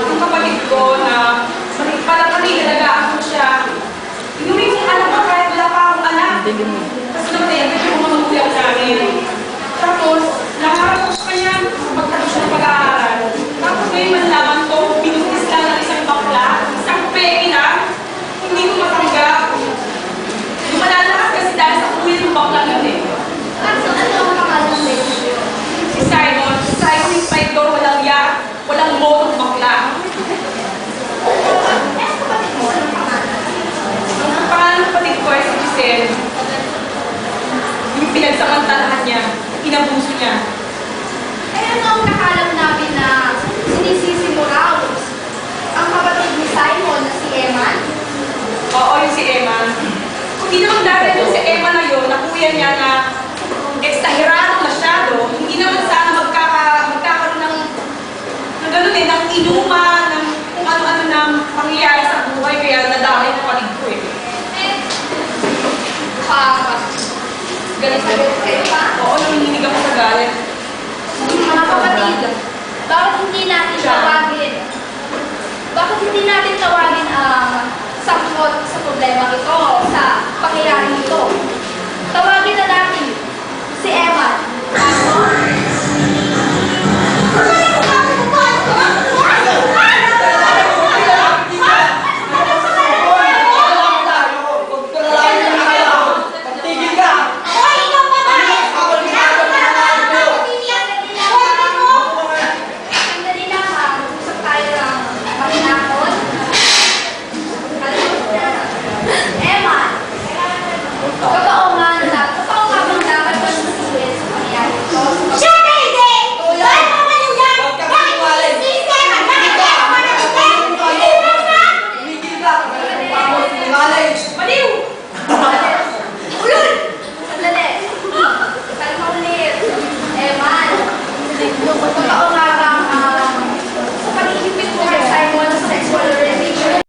yung kapatid ko na parang kanilalagaan ko siya. Inuwi ko anak ko kahit wala pa akong anak. Kasi naman yan, kasi yung mga magulang namin. Tapos, nangarap ko sa kanya pagkatapos siya ng pag-aaral. Tapos ngayon manlaman ko, binutis lang ng isang bakla, isang peki lang, hindi ko matanggap. Yung malalakas kasi dahil sa kuya ng bakla yun eh. Ano ang pangalan ng baby? Si Simon, yung Spider, walang yak, walang motong bakla. Kapatid mo, anong pangalan? Ang pangalan ng kapatid ko ay si Giselle. Yung pinagsamantalahan niya, inabuso niya. Eh, ano ang nakalam namin na sinisisi mo raw? Ang kapatid ni Simon na si Eman? Oo, yung si Emma. Hindi naman dahil yung si Emma na yun, na kuya niya na ekstahirado masyado, hindi naman sana magkakaroon ng gano'n eh, ng inuman, ng kung ano-ano na pangyayari sa buhay, kaya nadamay ng kapatid ko eh. Galit na galit kayo pa? Oo, nanginginig ako sa galit. Mga kapatid, bakit hindi natin tawagin ang sampot sa problema ito sa pangyayaring